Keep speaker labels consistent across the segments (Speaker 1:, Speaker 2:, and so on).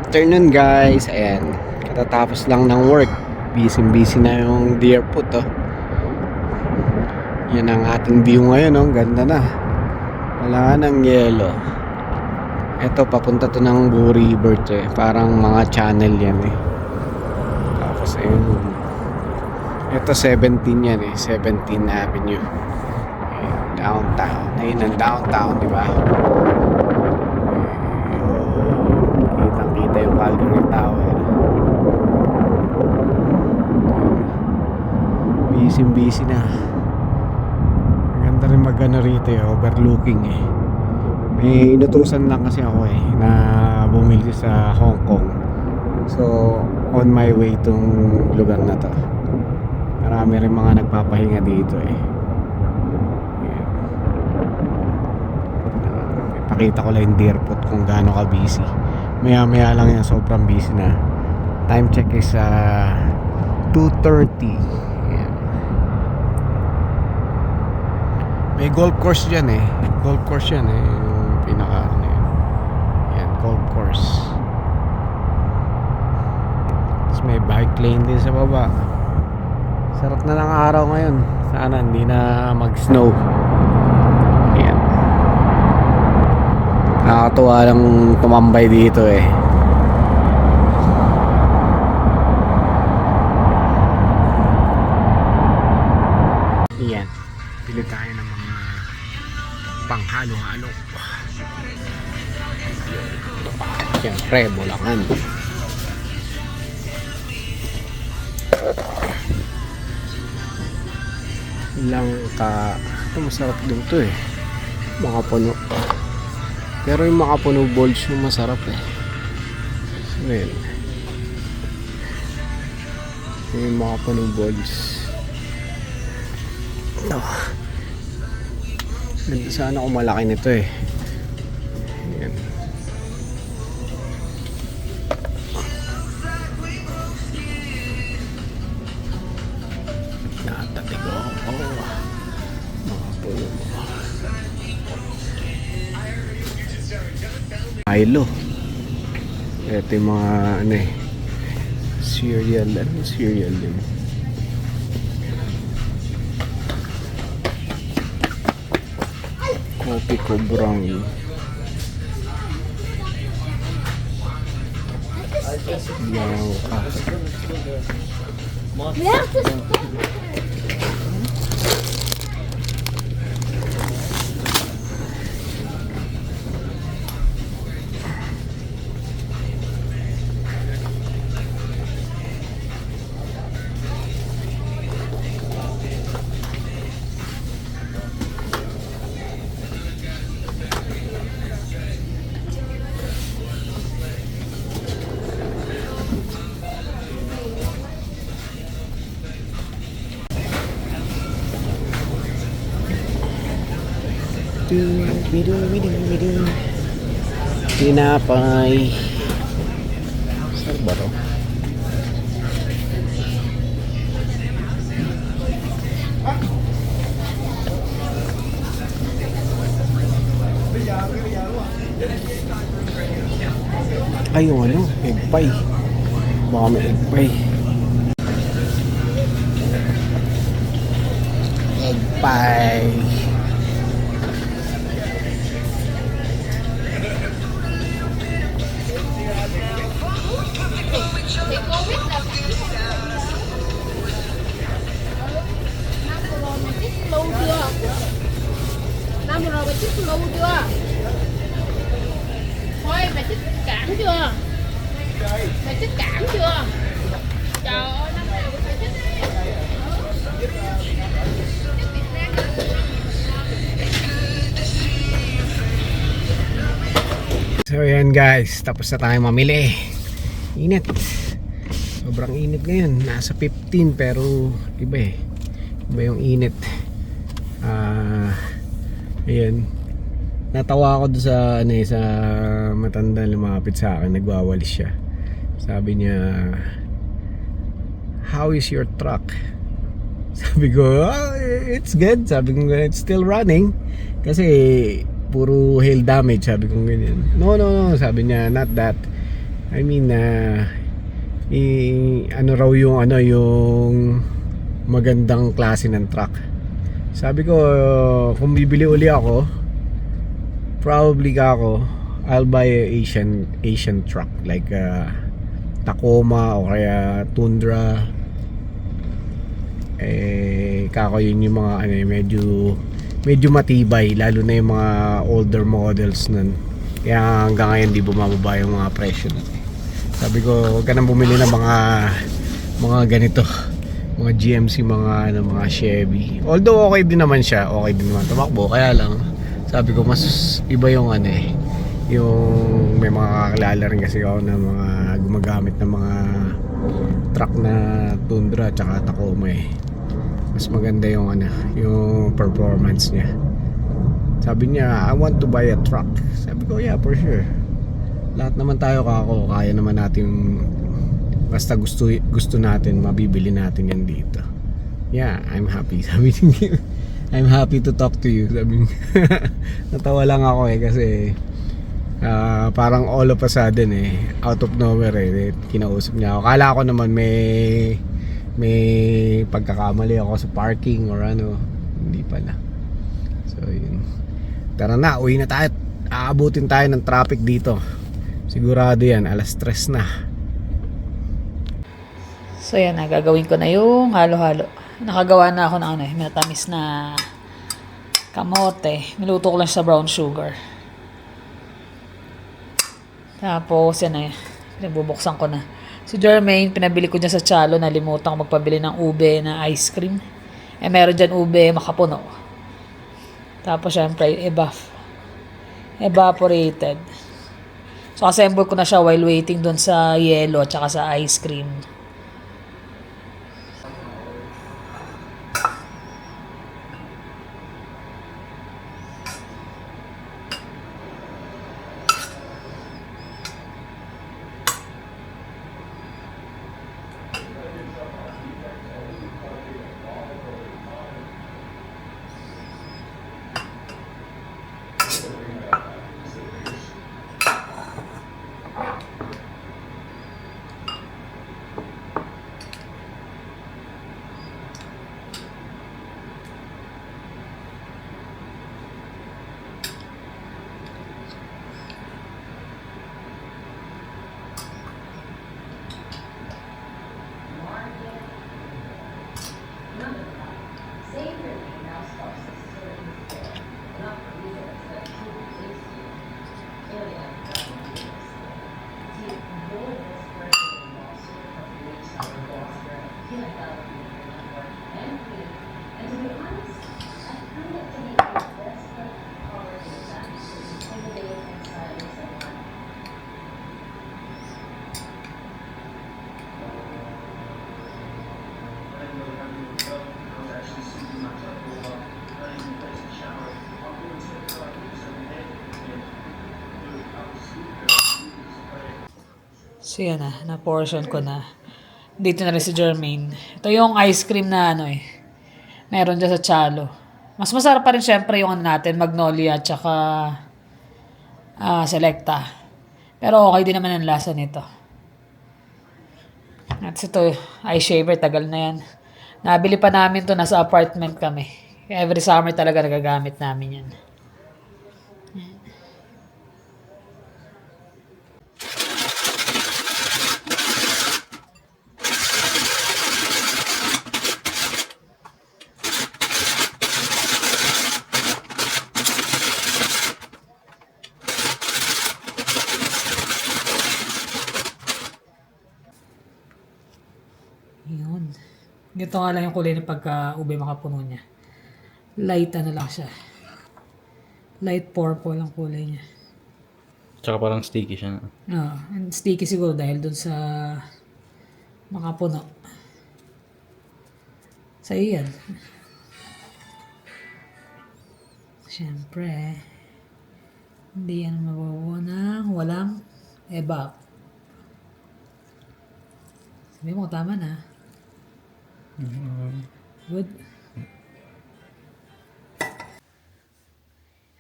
Speaker 1: afternoon guys. Ayan, katatapos lang ng work. Busy na yung deer foot Yan ang ating view ngayon Ganda na. Wala ng yelo. Ito papunta to ng Boo River Parang mga channel yan Tapos ayun. Ito 17 yan 17 Avenue. Ayan, downtown. Ayun ang downtown, diba? Kitang-kita yung Calgary Tower. Busy na. Maganda rin mag-ano rito overlooking May inutusan lang kasi ako na bumili sa Hong Kong. So on my way tong lugar na to. Marami rin mga nagpapahinga dito Pakita ko lang yung deer foot kung gaano ka busy. Maya lang yan, sobrang busy na. Time check is 2:30. May golf course dyan Golf course yan yung pinaka yan, golf course. Tapos may bike lane din sa baba. Sarap na ng araw ngayon. Sana hindi na mag-snow. Ayan. Nakakatuwa lang tumambay dito Ayan. Pili tayo ng mga panghalo-halo. Siyempre, bulangan. Ito masarap din to mga puno. Pero yung mga puno balls yung masarap well, yung mga puno balls ganda sana kung malaki nito Ayan. Natatig ako mga puno Milo. Ito yung mga cereal. Ano cereal din? Coffee ko brownie. Wow. Tinapay. Saan ba to? Ay, yung egg pie. Baka may egg pie. Egg pie.
Speaker 2: Năm vừa rồi mày chích lưu chưa? Thôi mày chích cảm chưa? Mày chích cảm chưa? Trời ơi, năm nào cũng phải chích đi.
Speaker 1: So yan guys, tapos na tayo mamili. Init. Sobrang init ngayon. Nasa 15 pero iba Iba yung init. Ayan. Natawa ako doon sa matanda lumapit sa akin, nagwawalis siya. Sabi niya, "How is your truck?" Sabi ko, "It's good." Sabi ko, "It's still running." Kasi puro hail damage, sabi ko ganyan. No, sabi niya, "Not that. I mean, ano raw yung yung magandang klase ng truck. Sabi ko, kung bibili uli ako, probably I'll buy a Asian truck like Tacoma o kaya Tundra. Yun yung mga medyo matibay, lalo na yung mga older models nun. Kaya hanggang ngayon di bumababa yung mga presyo nun. Sabi ko, huwag ka nang bumili ng mga ganito, mga GMC, mga Chevy. Although okay din naman siya, okay din naman tumakbo, kaya lang sabi ko mas iba yung yung may mga kakilala rin kasi ako na mga gumagamit ng mga truck na Tundra tsaka Tacoma mas maganda yung yung performance niya. Sabi niya, I want to buy a truck. Sabi ko, yeah, for sure. Lahat naman tayo kaya naman natin, basta gusto natin, mabibili natin yan dito. Yeah, I'm happy. Sabi niya, I'm happy to talk to you. Sabi niya. Natawa lang ako kasi parang all of a sudden out of nowhere kinausap niya ako. Kala ko naman may pagkakamali ako sa parking or hindi pala. So yun, tara na, uwi na tayo. Aabutin tayo ng traffic dito, sigurado yan, 3:00 na.
Speaker 3: So yan na, gagawin ko na yung halo-halo. Nakagawa na ako ng minatamis na kamote. Niluto ko lang sa brown sugar. Tapos yan na, pinagbubuksan ko na. Si Jermaine, pinabili ko dyan sa Chalo, nalimutan ko magpabili ng ube na ice cream. Meron dyan ube makapuno. Tapos syempre, evaporated. So assemble ko na siya while waiting dun sa yelo at saka sa ice cream. So yan na-portion ko na. Dito na rin si Jermaine. Ito yung ice cream na meron dyan sa Chalo. Mas masarap pa rin syempre yung natin, Magnolia at saka Selecta. Pero okay din naman ang lasa nito. At ito, eye shaver, tagal na yan. Nabili pa namin to, nasa apartment kami. Every summer talaga nagagamit namin yan. Yun. Ganito nga lang yung kulay ng pagka-ube makapuno niya. Light lang siya. Light purple ang kulay niya.
Speaker 4: Tsaka parang sticky siya.
Speaker 3: And sticky siguro dahil dun sa makapuno. Sa'yo yan. Siyempre, hindi yan mababawa ng walang ebap. Sabi mo, tama na. Good.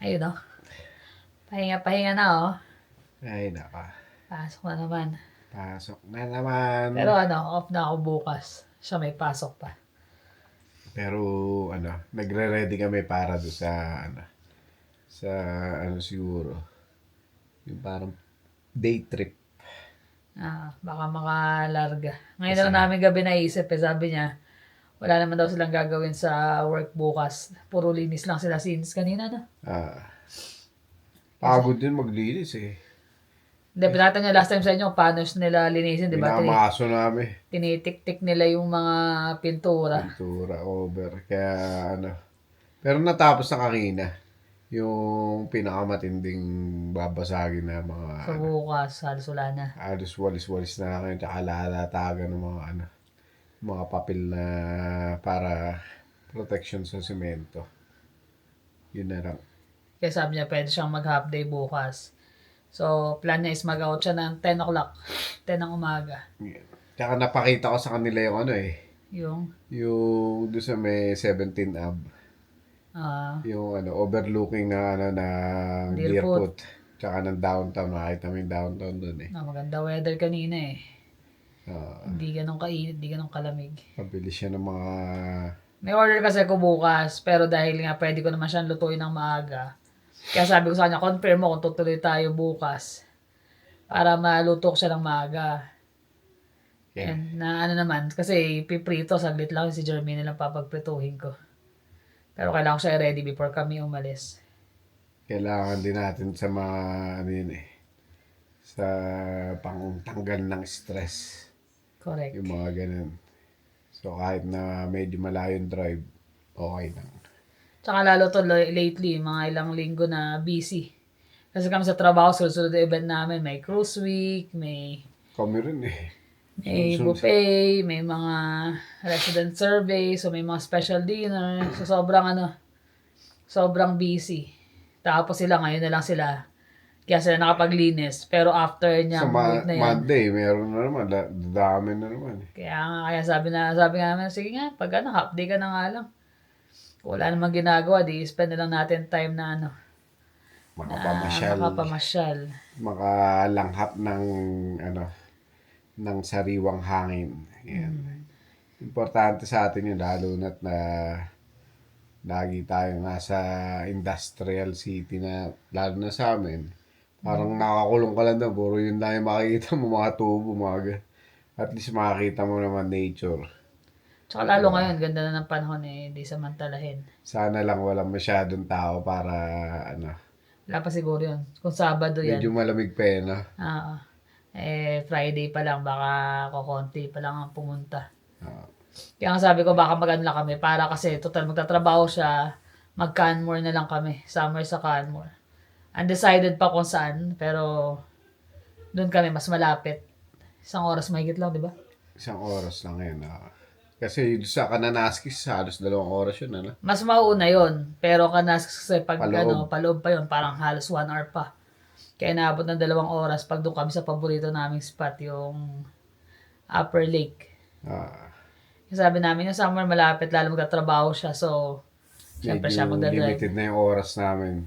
Speaker 3: Ayun Pahinga-pahinga na
Speaker 1: Ay naka.
Speaker 3: Pasok na naman.
Speaker 1: Pasok na naman.
Speaker 3: Pero off na ako bukas. Siya may pasok pa.
Speaker 1: Pero nagre-ready kami para do sa sa siguro yung parang day trip.
Speaker 3: Baka makalarga. Ngayon na lang namin gabi naisip sabi niya, wala naman daw silang gagawin sa work bukas. Puro linis lang sila since kanina na.
Speaker 1: Pagod din maglinis eh.
Speaker 3: Hindi, pinatan niya last time sa inyo paano nila linisin, di ba?
Speaker 1: Minamaso namin.
Speaker 3: Tinitik-tik nila yung mga pintura.
Speaker 1: Pintura over. Kaya pero natapos na kanina. Yung pinakamatinding babasagin na mga
Speaker 3: So bukas, halos wala na.
Speaker 1: halos walis-walis na kayo. Tsaka lalatagan ng mga mga papel na para protection sa semento. Yun na lang.
Speaker 3: Kaya sabi niya, pwede siyang mag-half day bukas. So, plan niya is mag-out siya ng 10 o'clock. 10 ng umaga.
Speaker 1: Yan. Tsaka napakita ko sa kanila yung
Speaker 3: Yung,
Speaker 1: yung doon sa may 17 Ave. Yung overlooking na na
Speaker 3: Deerfoot.
Speaker 1: Deerfoot. Tsaka ng downtown. Nakita mo yung downtown doon eh.
Speaker 3: maganda weather kanina eh.
Speaker 1: Ah,
Speaker 3: Hindi ganun kainit, hindi ganun kalamig.
Speaker 1: Pabili siya ng mga
Speaker 3: May order kasi ako bukas, pero dahil nga pwede ko naman siyang lutuin ng maaga. Kaya sabi ko sa kanya, confirm mo kung tutuloy tayo bukas. Para maluto ko siya ng maaga.
Speaker 1: Yeah.
Speaker 3: And naman, kasi piprito, saglit lang si Jermaine nilang papagprituhin ko. Pero kailangan ko siya ready before kami umalis.
Speaker 1: kailangan din natin sa mga sa pangtanggal ng stress.
Speaker 3: Correct.
Speaker 1: Yung mga ganun. So kahit na medyo malayong drive, okay lang.
Speaker 3: Tsaka lalo to lately, mga ilang linggo na busy. Kasi kami sa trabaho, sunod-sunod na event namin. May cruise week, may
Speaker 1: Kami rin eh.
Speaker 3: buffet, may mga resident survey, so may mga special dinner. So sobrang busy. Tapos sila ngayon na lang sila. Kaya sila nakapaglinis. Pero after niya,
Speaker 1: Sa
Speaker 3: week na yan.
Speaker 1: Monday, meron na naman. Dami na naman eh.
Speaker 3: Kaya sabi nga namin, sige nga, pag half day ka na nga lang. Wala namang ginagawa, di spend na lang natin time na makapamasyal.
Speaker 1: Makalanghap ng ng sariwang hangin. Yan. Importante sa atin yun, lalo na't na lagi tayo nasa industrial city na, lalo na sa amin. Parang nakakulong ka lang doon, puro yun lang yung makikita mo, mga tubo, at least makakita mo naman nature.
Speaker 3: Tsaka lalo ngayon, ganda na ng panahon di samantalahin.
Speaker 1: Sana lang walang masyadong tao para
Speaker 3: Wala pa siguro yun. Kung Sabado yan.
Speaker 1: medyo malamig pa eh, no?
Speaker 3: Friday pa lang, baka kukonti pa lang ang pumunta.
Speaker 1: Ah.
Speaker 3: Kaya nga sabi ko, baka mag-ano lang kami. Para kasi, total, magtatrabaho siya. Mag-Canmore na lang kami. Summer sa Canmore. Undecided pa kung saan. Pero, doon kami, mas malapit. 1 oras mahigit lang, di ba?
Speaker 1: 1 oras lang yun. Kasi sa Kananaskis, halos 2 oras yun, ano?
Speaker 3: Mas mauuna yon. Pero Kanaskis kasi pag
Speaker 1: Paloob.
Speaker 3: paloob pa yon, parang halos 1 hour pa. Kaya naabot ng 2 oras pag doon kami sa paborito naming spot, yung Upper Lake. Kasi sabi namin, yung summer malapit, lalo magtatrabaho siya. So, syempre siya
Speaker 1: Medyo
Speaker 3: magdadrive.
Speaker 1: limited na yung oras namin.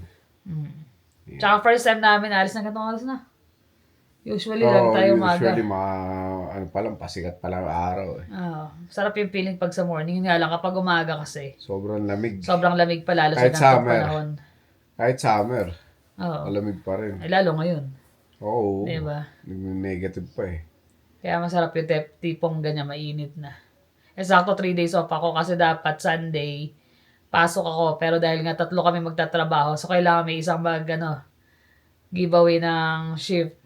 Speaker 3: Tsaka first time namin, alis na ganitong oras na. Usually lang tayo umaga.
Speaker 1: Usually pasikat pa lang araw eh.
Speaker 3: Sarap yung feeling pag sa morning. Yun nga lang, kapag umaga kasi,
Speaker 1: Sobrang lamig.
Speaker 3: sobrang lamig pa lalo sa
Speaker 1: Kahit
Speaker 3: ganitong
Speaker 1: summer.
Speaker 3: panahon.
Speaker 1: Kahit summer,
Speaker 3: Oo.
Speaker 1: malamig pa rin.
Speaker 3: Ay, lalo ngayon.
Speaker 1: Oo.
Speaker 3: Diba?
Speaker 1: Negative pa eh.
Speaker 3: Kaya masarap yung tipong ganyan, mainit na. Sakto 3 days off ako kasi dapat Sunday, pasok ako. Pero dahil nga 3 kami magtatrabaho, so kailangan may isang giveaway ng shift.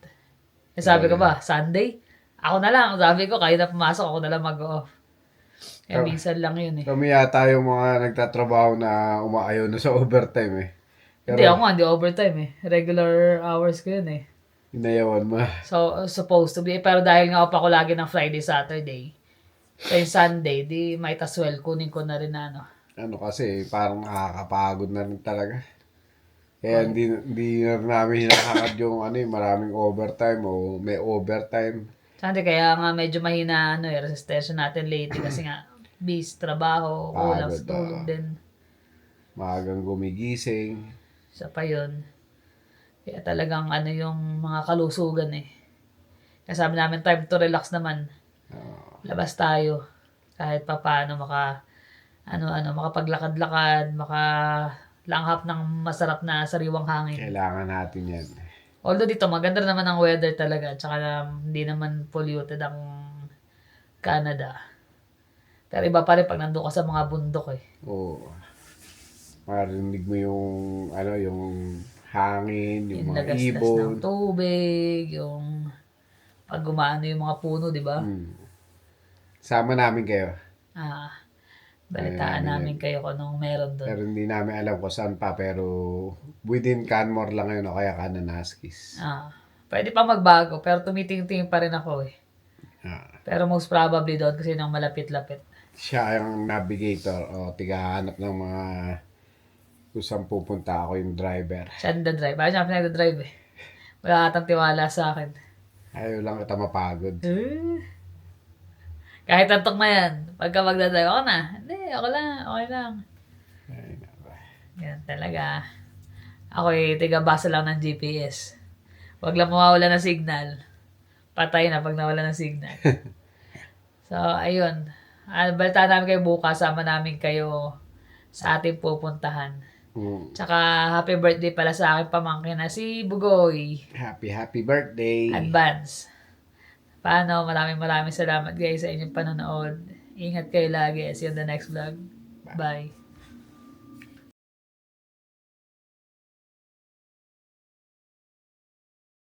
Speaker 3: Sabi ko ba, Sunday? Ako na lang. Sabi ko, kahit na pumasok, ako na lang mag-off. Kaya minsan lang yun eh.
Speaker 1: Kami yata yung mga nagtatrabaho na umaayaw na sa overtime eh.
Speaker 3: Hindi ako nga, hindi overtime eh. Regular hours ko yun eh.
Speaker 1: Inayawan mo.
Speaker 3: So, supposed to be. Pero dahil nga off ako lagi ng Friday, Saturday, so yung Sunday, di might as well kunin ko na rin na
Speaker 1: Kasi parang nakakapagod na rin talaga. Kaya hindi na namin hinakakad yung maraming overtime o may overtime.
Speaker 3: Sandi, kaya nga medyo mahina resistensya natin lately kasi nga busy, trabaho, kulang sa tulog din.
Speaker 1: Maagang gumigising.
Speaker 3: Isa pa yun. Kaya talagang yung mga kalusugan eh. Kaya sabi namin, time to relax naman. Labas tayo. Kahit pa paano makapaglakad-lakad, makalanghap ng masarap na sariwang hangin.
Speaker 1: Kailangan natin yan.
Speaker 3: Although dito, maganda naman ang weather talaga. Tsaka hindi naman polluted ang Canada. Pero iba pa rin pag nandun ka sa mga bundok eh.
Speaker 1: Oo. Marinig mo yung, yung hangin, yung
Speaker 3: Yung
Speaker 1: mga
Speaker 3: lagastas
Speaker 1: ibon.
Speaker 3: ng tubig, yung pag gumaano yung mga puno, di ba?
Speaker 1: Sama namin kayo.
Speaker 3: Balitaan namin kayo kung anong meron doon.
Speaker 1: Pero hindi namin alam kung saan pa. Pero within Canmore lang ngayon o kaya Kananaskis.
Speaker 3: Pwede pa magbago, pero tumitingting pa rin ako eh. Pero most probably doon kasi nang malapit-lapit.
Speaker 1: Siya ang navigator o tigahanap ng mga kung saan pupunta ako yung driver.
Speaker 3: Siya nagdadrive. Ayaw siya nagdadrive eh. Wala atang tiwala sa akin.
Speaker 1: Ayaw lang kita mapagod.
Speaker 3: Kahit antok na yan. Pagka magdadrive, ako na. Hindi, ako lang. Okay lang.
Speaker 1: Ay, nako.
Speaker 3: Yan talaga. Ako tiga-basa lang ng GPS. Huwag lang mawawala ng signal. Patay na pag nawala ng signal. So, ayun. Balitaan namin kayo bukas. Sama namin kayo sa ating pupuntahan. Tsaka, happy birthday pala sa akin pamangkin na si Bugoy.
Speaker 1: Happy birthday.
Speaker 3: Advance. Paano? Maraming salamat guys sa inyong panonood. Ingat kayo lagi. See you on the next vlog. Bye.